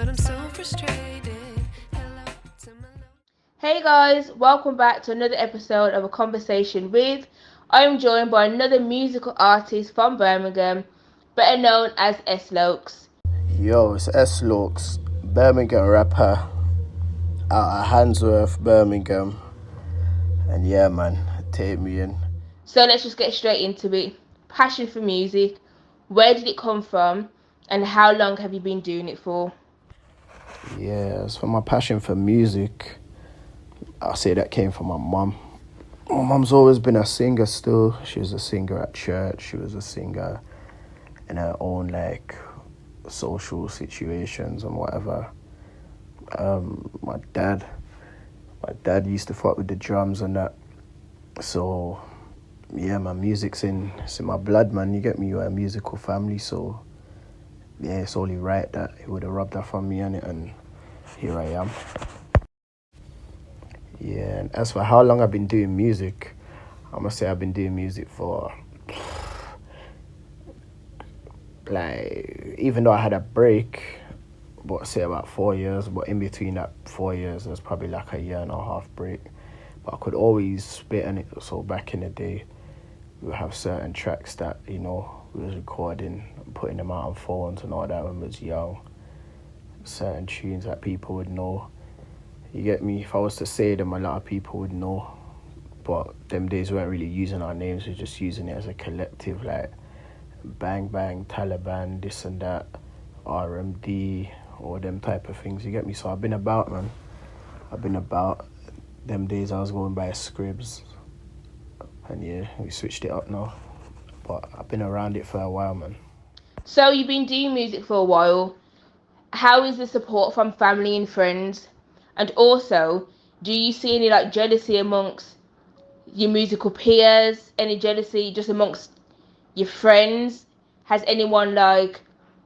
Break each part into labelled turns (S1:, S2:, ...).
S1: but I'm so frustrated. Hello to my
S2: Hey guys, welcome back to another episode of A Conversation With. I'm joined by another musical artist from Birmingham, better known as S.LOKEZ.
S3: Yo, it's S.LOKEZ, Birmingham rapper out of Handsworth, Birmingham. And yeah, man, take me in.
S2: So let's just get straight into it. Passion for music, where did it come from, and how long have you been doing it for?
S3: Yeah, as for my passion for music, I'll say that came from my mum. My mum's always been a singer still. She was a singer at church. She was a singer in her own, social situations and whatever. My dad used to fuck with the drums and that. So yeah, my music's it's in my blood, man. You get me? You're a musical family, so yeah, it's only right that he would have rubbed that from me on it, and here I am. Yeah, and as for how long I've been doing music, I must say I've been doing music for even though I had a break, but say about 4 years, but in between that 4 years, there's probably like a year and a half break. But I could always spit on it. So back in the day, we would have certain tracks that, we was recording and putting them out on phones and all that when we was young. Certain tunes that people would know. You get me? If I was to say them, a lot of people would know. But them days we weren't really using our names, we were just using it as a collective, like Bang Bang, Taliban, this and that, RMD, all them type of things. You get me? So I've been about, man. I've been about. Them days I was going by Scribs. And yeah, we switched it up now. But I've been around it for a while, man.
S2: So you've been doing music for a while. How is the support from family and friends? And also, do you see any jealousy amongst your musical peers? Any jealousy just amongst your friends? Has anyone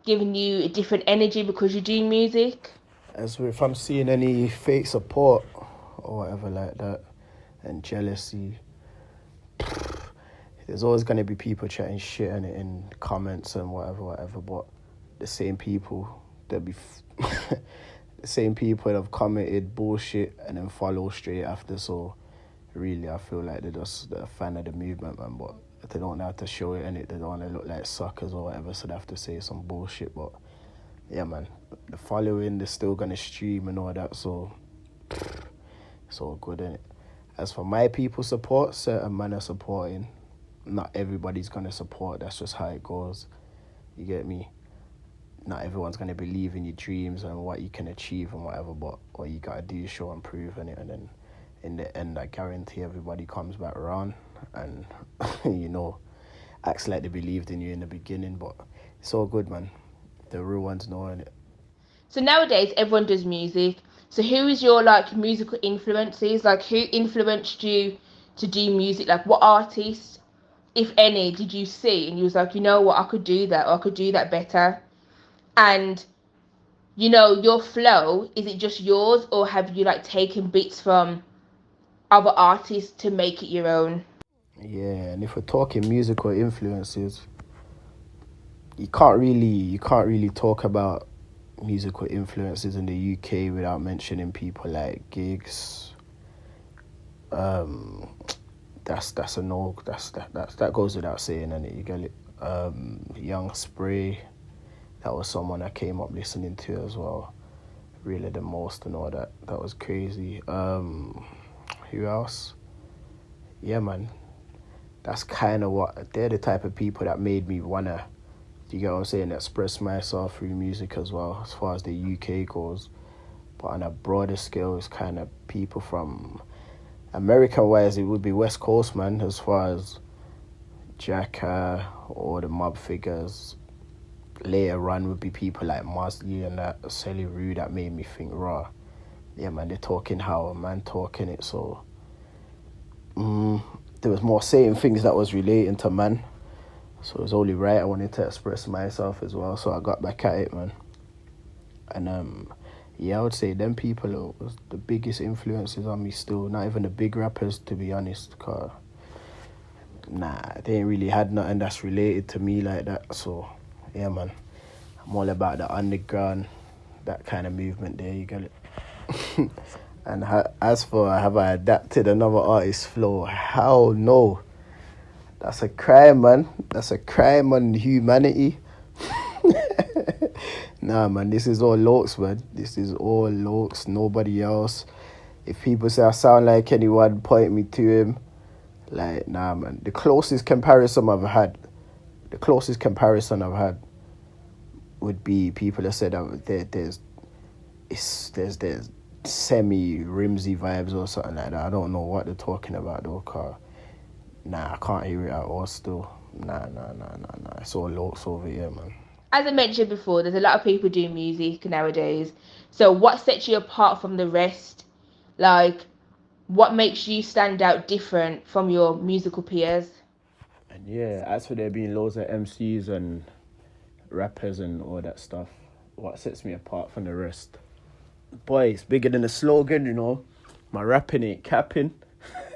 S2: given you a different energy because you do music?
S3: As if I'm seeing any fake support or whatever like that, and jealousy, there's always going to be people chatting shit in it in comments and whatever, but the same people that the same people that have commented bullshit and then follow straight after. So really, I feel like they're a fan of the movement, man, but they don't have to show it in it. They don't want to look like suckers or whatever, so they have to say some bullshit. But yeah, man, the following, they're still gonna stream and all that, so it's all good, innit? As for my people support, certain men are supporting. Not everybody's gonna support, that's just how it goes. You get me? Not everyone's gonna believe in your dreams and what you can achieve and whatever, but what you gotta do is show and prove in it, and then in the end I guarantee everybody comes back around and acts like they believed in you in the beginning, but it's all good, man. The real ones know it.
S2: So nowadays everyone does music. So who is your musical influences? Who influenced you to do music? What artists, if any, did you see and you was like, you know what, I could do that, or I could do that better? And your flow, is it just yours, or have you taken bits from other artists to make it your own?
S3: Yeah, and if we're talking musical influences, you can't really talk about musical influences in the UK without mentioning people like Gigs. That's a no. That goes without saying, and you get it. Young Spray, that was someone I came up listening to as well. Really the most and all that. That was crazy. Who else? Yeah, man. That's kind of what they're the type of people that made me wanna. You get what I'm saying? Express myself through music as well, as far as the UK goes. But on a broader scale, it's kind of people from American-wise, it would be West Coast, man, as far as Jacka or the mob figures. Later on would be people like Mosley and that Sally Rue that made me think, raw. Yeah, man, they're talking how a man talking it, so there was more saying things that was relating to man. So it was only right I wanted to express myself as well, so I got back at it, man. And yeah, I would say them people was the biggest influences on me still. Not even the big rappers, to be honest, cause they ain't really had nothing that's related to me like that. So yeah, man, I'm all about the underground that kind of movement there, you get it. And as for have I adapted another artist's flow, hell no. That's a crime, man. That's a crime on humanity. Nah, man, this is all Lokez, man. This is all Lokez, nobody else. If people say I sound like anyone, point me to him. Like, nah, man. The closest comparison I've had would be people that said that there's semi-rimsy vibes or something like that. I don't know what they're talking about though, car. Nah, I can't hear it at all still. Nah. It's all Lokez over here, man.
S2: As I mentioned before, there's a lot of people doing music nowadays. So what sets you apart from the rest? Like, what makes you stand out different from your musical peers?
S3: And yeah, as for there being loads of MCs and rappers and all that stuff, what sets me apart from the rest? Boy, it's bigger than a slogan, you know. My rapping ain't capping.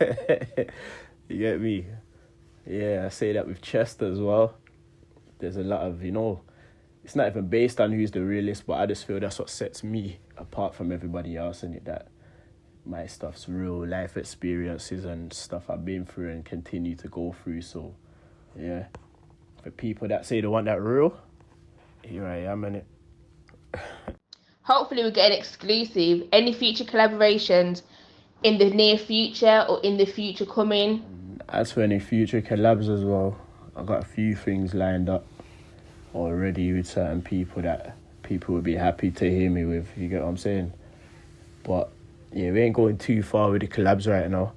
S3: You get me? Yeah, I say that with Chester as well. There's a lot of, you know, it's not even based on who's the realist, but I just feel that's what sets me apart from everybody else, and that my stuff's real life experiences and stuff I've been through and continue to go through. So, yeah, for people that say they want that real, here I am, innit?
S2: Hopefully we get an exclusive. Any future collaborations in the near future or in the future coming?
S3: As for any future collabs as well, I've got a few things lined up already with certain people that people would be happy to hear me with, you get what I'm saying? But yeah, we ain't going too far with the collabs right now.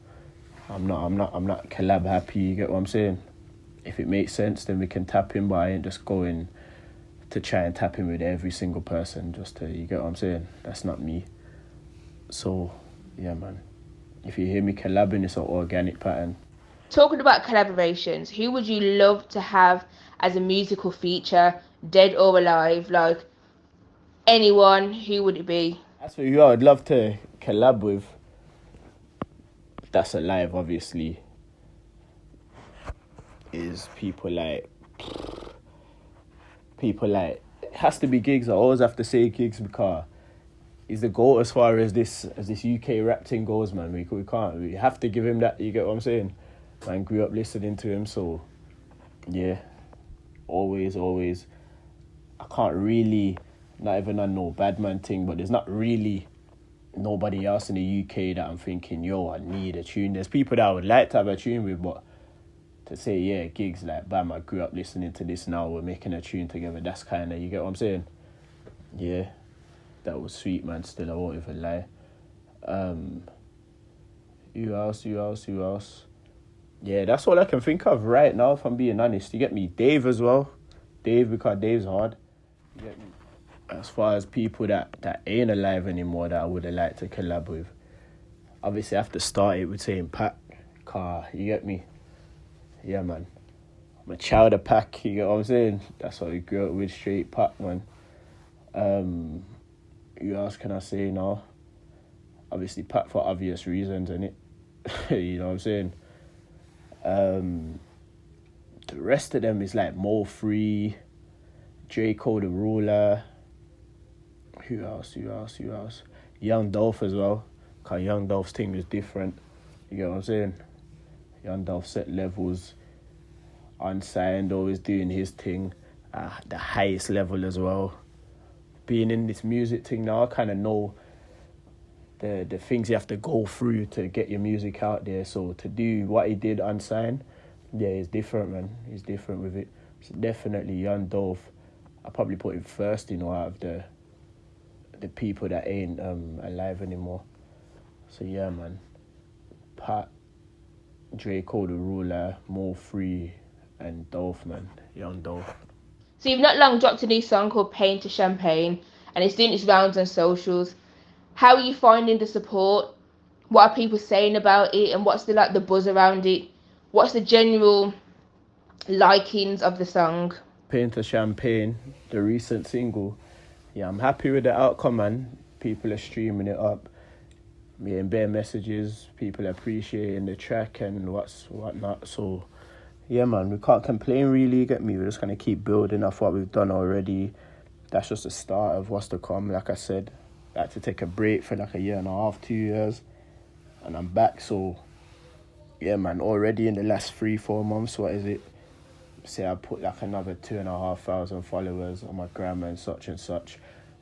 S3: I'm not collab happy, you get what I'm saying? If it makes sense, then we can tap in, but I ain't just going to try and tap in with every single person just to, you get what I'm saying? That's not me. So, yeah, man. If you hear me collabing, it's an organic pattern.
S2: Talking about collaborations, who would you love to have as a musical feature, dead or alive? Like, anyone, who would it be?
S3: As for who I would love to collab with, that's alive, obviously, is people like, it has to be Gigs. I always have to say Gigs because he's the GOAT as far as this UK rap thing goes, man. We have to give him that, you get what I'm saying? Man grew up listening to him, so yeah, always. I can't really, not even on no bad man thing, but there's not really nobody else in the UK that I'm thinking, yo, I need a tune. There's people that I would like to have a tune with, but to say, yeah, Gigs, like, bam, I grew up listening to this, now we're making a tune together, that's kind of, you get what I'm saying? Yeah, that was sweet, man, still, I won't even lie. Who else? Yeah, that's all I can think of right now, if I'm being honest. You get me? Dave as well. Dave, because Dave's hard. You get me? As far as people that ain't alive anymore that I would have liked to collab with, obviously I have to start it with saying Pac. Car, you get me? Yeah, man. I'm a child of Pac, you get what I'm saying? That's what we grew up with, straight Pac, man. Who else can I say now? Obviously Pac for obvious reasons, innit? You know what I'm saying? The rest of them is like Mo Free, J. Cole the Ruler. Who else? Young Dolph as well. Cause Young Dolph's thing is different. You get what I'm saying? Young Dolph set levels, unsigned, always doing his thing at the highest level as well. Being in this music thing now, I kind of know the things you have to go through to get your music out there. So to do what he did unsigned, yeah, it's different, man. He's different with it. So definitely Young Dolph, I probably put him first, you know, out of the people that ain't alive anymore. So yeah, man. Pat, J. Cole the Ruler, Mo Free, and Dolph, man. Young Dolph.
S2: So you've not long dropped a new song called Pain to Champagne, and it's doing its rounds on socials. How are you finding the support? What are people saying about it, and what's the buzz around it? What's the general likings of the song?
S3: Pain to Champagne, the recent single. Yeah, I'm happy with the outcome, man. People are streaming it up. Me and bare messages, people appreciating the track and whatnot. So, yeah, man, we can't complain really, get me? We're just going to keep building off what we've done already. that's just the start of what's to come. Like I said, I had to take a break for like a year and a half, 2 years, and I'm back. So yeah, man, already in the last 3-4 months, what is it? Say I put like another 2,500 followers on my gram and such,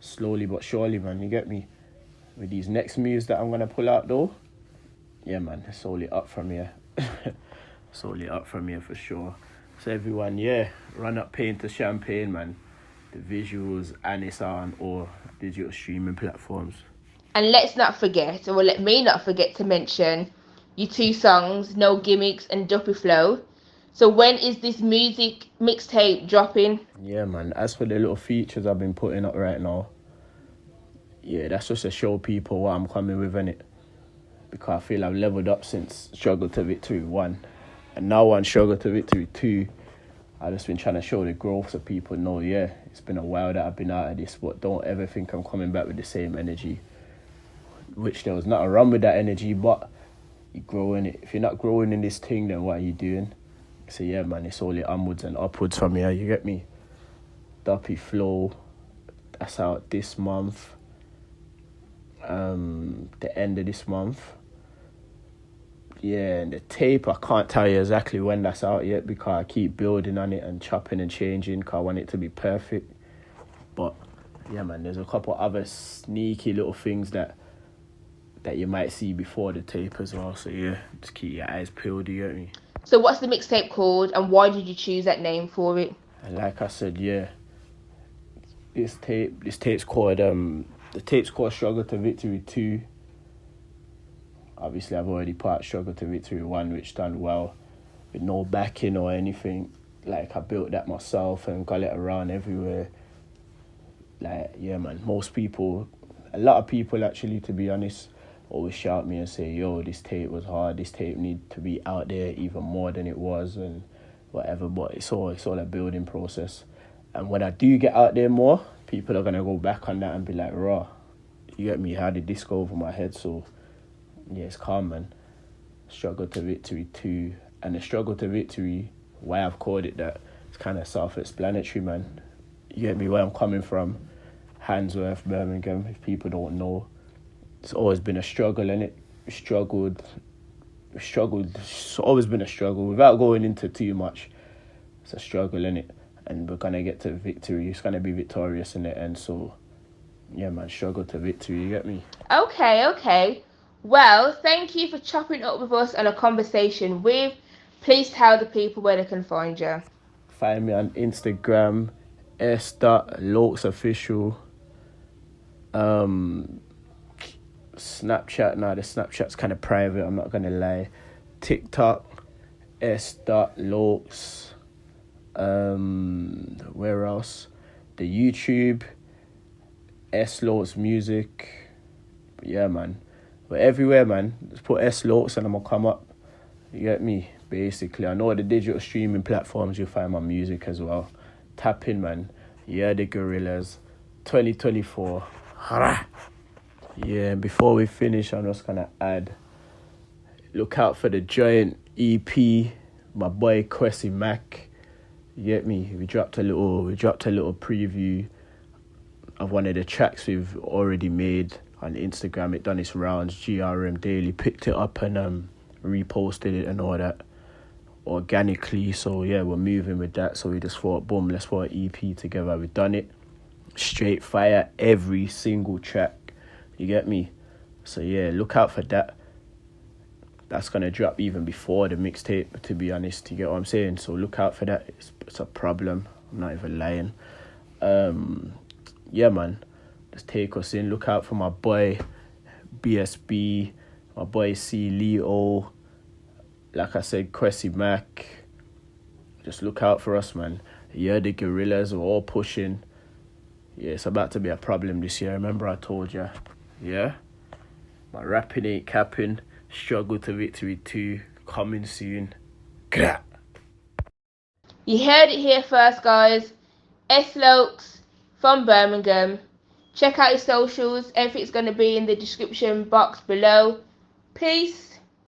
S3: slowly but surely, man. You get me? With these next moves that I'm gonna pull out though, yeah, man, it's only up from here. It's only up from here for sure. So everyone, yeah, run up Pain to Champagne, man. The visuals, and it's on all digital streaming platforms.
S2: And let's not forget, or let me not forget to mention, your 2 songs, No Gimmicks and Duppy Flow. So when is this music mixtape dropping?
S3: Yeah, man, as for the little features I've been putting up right now, yeah, that's just to show people what I'm coming with, innit? Because I feel I've leveled up since Struggle to Victory 1. And now on Struggle to Victory 2, I've just been trying to show the growth so people know, yeah, it's been a while that I've been out of this, but don't ever think I'm coming back with the same energy. Which there was nothing wrong with that energy, but you grow in it. If you're not growing in this thing, then what are you doing? So yeah, man, it's only onwards and upwards from here, you get me? Duppy Flow, that's out this month. The end of this month. Yeah, and the tape, I can't tell you exactly when that's out yet because I keep building on it and chopping and changing because I want it to be perfect. But yeah, man, there's a couple other sneaky little things that you might see before the tape as well. So yeah, just keep your eyes peeled, you get me?
S2: So what's the mixtape called, and why did you choose that name for it?
S3: And like I said, yeah, this tape's called the tape's called Struggle to Victory 2. Obviously, I've already put out Struggle to Victory 1, which done well, with no backing or anything. Like, I built that myself and got it around everywhere. Like, yeah, man, a lot of people actually, to be honest, always shout me and say, yo, this tape was hard, this tape need to be out there even more than it was and whatever. But it's all a building process. And when I do get out there more, people are going to go back on that and be like, raw, you get me, how did this go over my head? So yeah, it's calm, man. Struggle to Victory 2. And the Struggle to Victory, why I've called it that, it's kind of self-explanatory, man. You get me, where I'm coming from. Handsworth, Birmingham, if people don't know. It's always been a struggle, innit? Struggled. It's always been a struggle. Without going into too much, it's a struggle, innit? And we're going to get to victory. It's going to be victorious in the end. So, yeah, man, struggle to victory, you get me?
S2: Okay. Well, thank you for chopping up with us on a conversation with. Please tell the people where they can find you.
S3: Find me on Instagram, S.LOKEZ official. Snapchat, the Snapchat's kind of private, I'm not going to lie. TikTok, S.LOKEZ. Where else? The YouTube, S.LOKEZ Music. But yeah, man. But everywhere, man. Just put S.LOKEZ and I'm gonna come up. You get me? Basically, I know the digital streaming platforms you'll find my music as well. Tap in, man. Yeah, the Gorillas. 2024. Yeah, and before we finish, I'm just gonna add. Look out for the giant EP. My boy Kwesi Mac. You get me? We dropped a little preview of one of the tracks we've already made on Instagram. It done its rounds. GRM Daily picked it up and reposted it and all that organically. So yeah, we're moving with that. So we just thought, boom, let's put an EP together. We've done it. Straight fire, every single track. You get me? So yeah, look out for that. That's going to drop even before the mixtape, to be honest. You get what I'm saying? So look out for that. It's a problem. I'm not even lying. Yeah, man. Just take us in. Look out for my boy BSB, my boy C. Leo. Like I said, Kwesi Mac. Just look out for us, man. Yeah, the Gorillas are all pushing. Yeah, it's about to be a problem this year. Remember I told you. Yeah? My rapping ain't capping. Struggle to Victory 2 coming soon.
S2: You heard it here first, guys. S.LOKEZ from Birmingham. Check out his socials. Everything's going to be in the description box below. Peace.